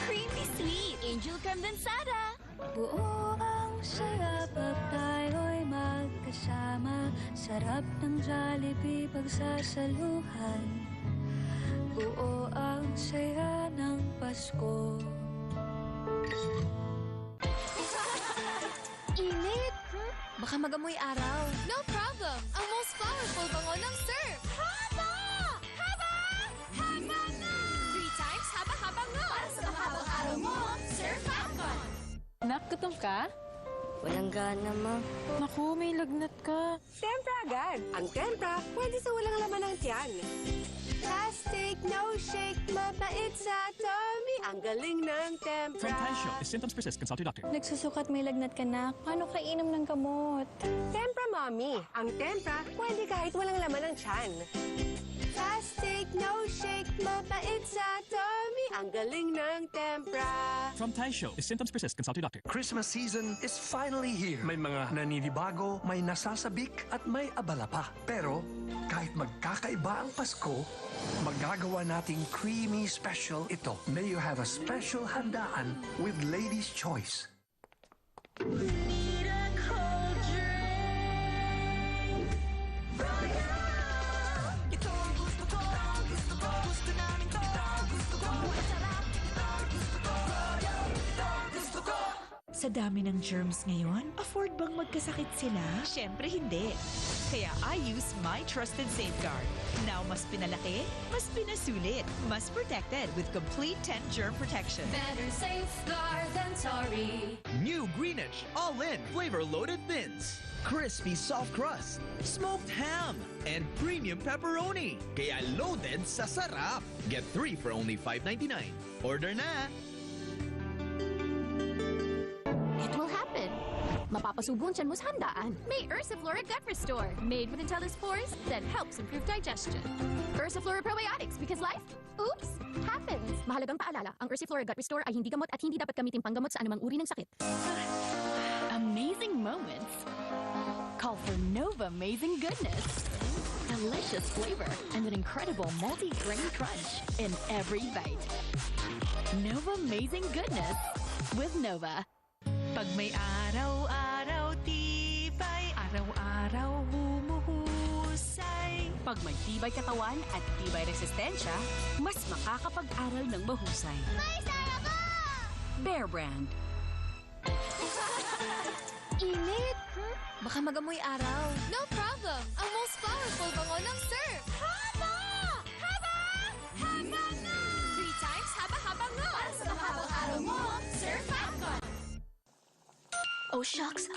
Creamy sweet. Angel Condensada. Buo ang saya pag tayo'y magkasama. Sarap ng Jollibee pagsasaluhan. Buo ang saya ng Pasko. Init! Baka magamoy araw. No problem! Ang most powerful bango ng surf! Haba! Haba! Haba na! 3 times haba-haba nga! Para sa mahabang araw mo, Surf Falcon! Nak, gutom ka? Walang gana, ma. Naku, may lagnat ka. Tempra agad. Ang tempra, pwede sa walang laman ng tiyan. Plastic, no shake, mabait sa tummy. Ang galing ng tempra. From Tansho, if symptoms persist, consult your doctor. Nagsusukat, may lagnat ka na. Paano ka inom ng gamot? Tempra, mommy. Ang tempra, pwede kahit walang laman ng tiyan. Plastic, no shake, mabait sa tummy. Ang galing ng tempra. From Tansho, if symptoms persist, consult your doctor. Christmas season is finally here. May mga naninibago, may nasasabik, at may abala pa. Pero, kahit magkakaiba ang Pasko, magagawa nating creamy special ito. May you have a special handaan with Lady's Choice. Sa dami ng germs ngayon, afford bang magkasakit sila? Siyempre hindi. Kaya I use My Trusted Safeguard. Now mas pinalaki, mas pinasulit, mas protected with complete 10 germ protection. Better safeguard than sorry. New Greenwich All-In Flavor-Loaded Thins. Crispy soft crust, smoked ham, and premium pepperoni. Kaya loaded sa sarap. Get 3 for only $5.99. Order na! It will happen. Mapapasubong tiyan mo sa handaan. May Ursiflora Gut Restore, made with Intellispores that helps improve digestion. Ursiflora Probiotics, because life, oops, happens. Mahalagang paalala, ang Ursiflora Gut Restore ay hindi gamot at hindi dapat gamitin panggamot sa anumang uri ng sakit. Amazing moments call for Nova Amazing Goodness. Delicious flavor and an incredible multi-grain crunch in every bite. Nova Amazing Goodness with Nova. Pag may araw-araw tibay, araw-araw humuhusay. Pag may tibay katawan at tibay resistensya, mas makakapag-aral ng mahusay. May sarap! Bear Brand. Init! Baka magamoy araw. No problem! Ang most powerful bango ng surf! Haba! Haba! Haba na! 3 times haba-haba nga! Para sa mahabang araw mo, Surf Falcon! Oh shucks,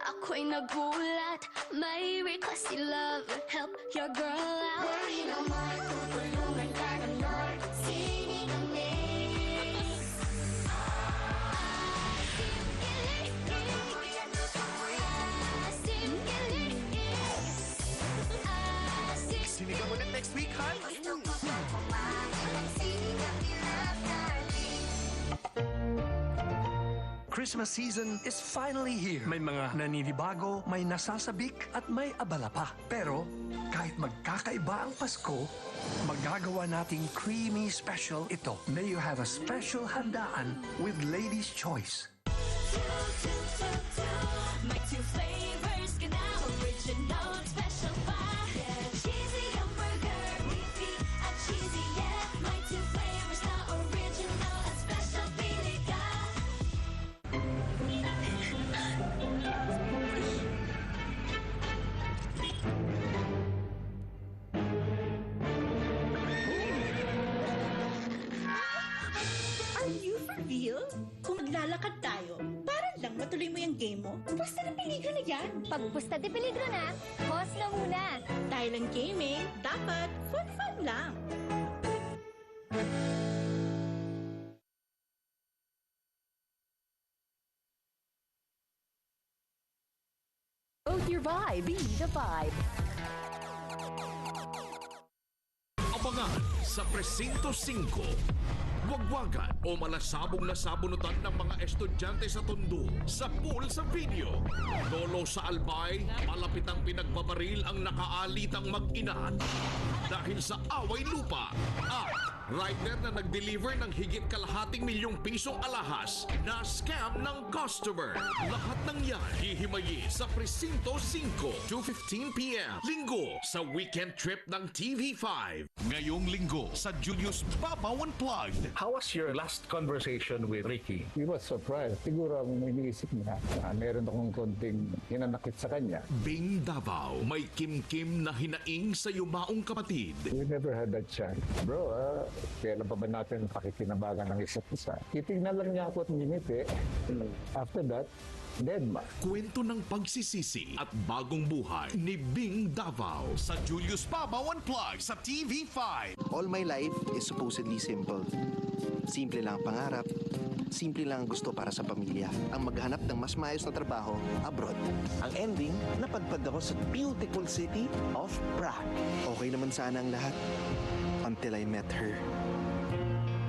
ako'y nagulat. May request si love, help your girl out. Dahil naman tutulungan ka ng Lord, singing a mix. Sinigang ulit next week, ha? Gusto ko pa kumain, singing ang love darling. Christmas season is finally here. May mga naninibago, may nasasabik, at may abala pa. Pero, kahit magkakaiba ang Pasko, magagawa nating creamy special ito. May you have a special handaan with Lady's Choice. My 2 flavors ka na, original at special pa. Yeah, cheesy hamburger, beefy at cheesy, yeah. My 2 flavors na original at special, pili ka. Are you for real? Kung maglalakad tayo, para lang matuloy mo yung game mo, basta na peligro na yan. Pag pusta de peligro na, pause na muna. Dahil ang gaming, dapat fun lang. Both your vibe, be the vibe. Abangan sa Presinto 5. wagwagan o malasabong na sabunutan ng mga estudyante sa Tondo, sa pool sa video. Lolo sa Albay, malapit ang pinagbabaril ang nakaalitang mag-ina dahil sa away lupa. At rider na nag-deliver ng higit kalahating milyong pisong alahas na scam ng customer. Lahat ng yan hihimayi sa Presinto 5, 2:15 p.m. Linggo sa weekend trip ng TV5. Ngayong linggo sa Julius Babaw Unplugged. How was your last conversation with Ricky? He was surprised. Siguro ang iniisip niya na meron akong konting hinanakit sa kanya. Bing Davao, may kim-kim na hinaing sa yumaong kapatid. We never had that chance. Bro, kailan pa ba natin pakikinabangan ng isa't isa? Titignan lang niya ako at ngingiti. After that, dead ma. Kwento ng pagsisisi at bagong buhay ni Bing Davao sa Julius Babaw Unplugged sa TV5. All my life is supposedly simple. Simple lang ang pangarap, simple lang ang gusto para sa pamilya. Ang maghanap ng mas maayos na trabaho abroad. Ang ending, napadpad ako sa beautiful city of Prague. Okay naman sana ang lahat until I met her.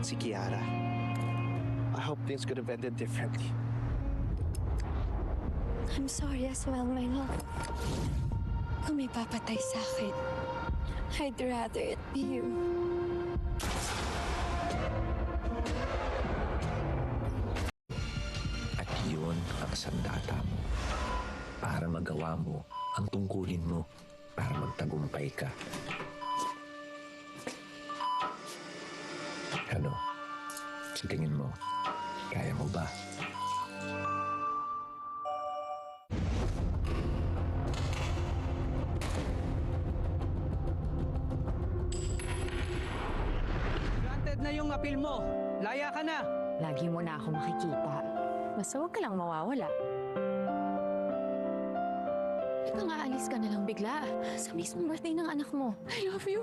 Si Kiara. I hope things could have ended differently. I'm sorry as well, my love. Kung may papatay sa akin, I'd rather it be you. At yun ang sandata mo para magawa mo ang tungkulin mo para magtagumpay ka. Ano? Sa tingin mo, kaya mo ba? Granted na yung appeal mo. Laya ka na. Lagi mo na ako makikita. Basta huwag ka lang mawawala. Ikaw nga, alis ka na lang bigla. Sa mismong birthday ng anak mo. I love you.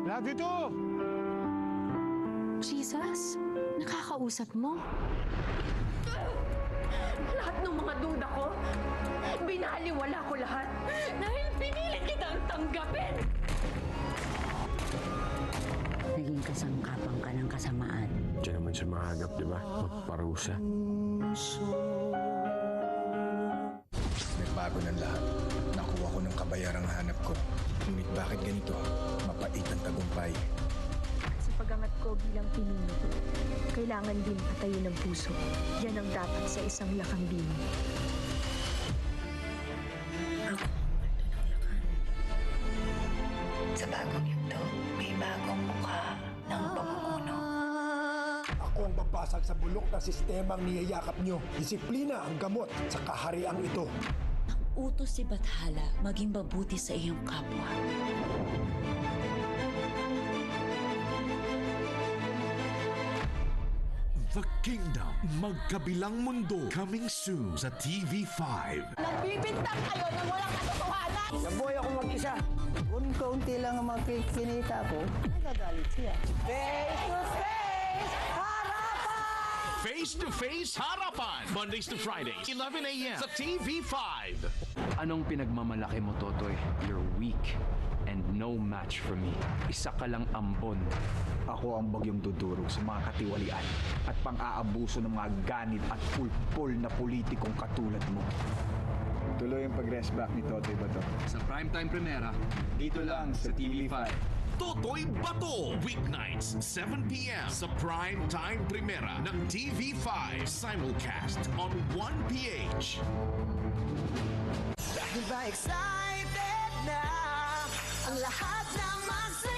Love you too. Jesus, nakakausap mo. Lahat ng mga duda ko, binaliwala ko lahat dahil pinilit kitang tanggapin. Naging kasangkapan ka ng kasamaan. Diyan naman siya mahagap, di ba? Magparusa. Nagbago ng lahat. Nakuha ko ng kabayarang hanap ko. Ngunit bakit ganito? Mapait ang tagumpay. Sa pag-angat ko bilang pinuno, kailangan din patayin ng puso. Yan ang dapat sa isang lakambing. Ako ang multo ng lakan. Sa bagong yugto, may bagong mukha ng pamumuno. Ako ang babasag sa bulok na sistemang niyayakap nyo. Disiplina ang gamot sa kahariang ito. Utos si Bathala maging mabuti sa iyong kapwa. The Kingdom, Magkabilang Mundo, coming soon sa TV5. Nagbibintang kayo na walang katotohanan! Nabuhay ako mag-isa. Kung kaunti lang ang makikinita ko, nagagalit siya. Face to Face Harapan! Mondays to Fridays, 11 a.m. sa TV5. Anong pinagmamalaki mo, Totoy? You're weak and no match for me. Isa ka lang ambon. Ako ang bagyong dudurog sa mga katiwalian at pang-aabuso ng mga ganit at pulpul na politikong katulad mo. Tuloy ang pag-rest back ni Totoy Bato. Sa primetime premiera, dito lang sa TV5. Totoy Bato, weeknights, 7 p.m. sa primetime premiera ng TV5. Simulcast on 1PH. Dahil ba excited na ang lahat ng magsasabi?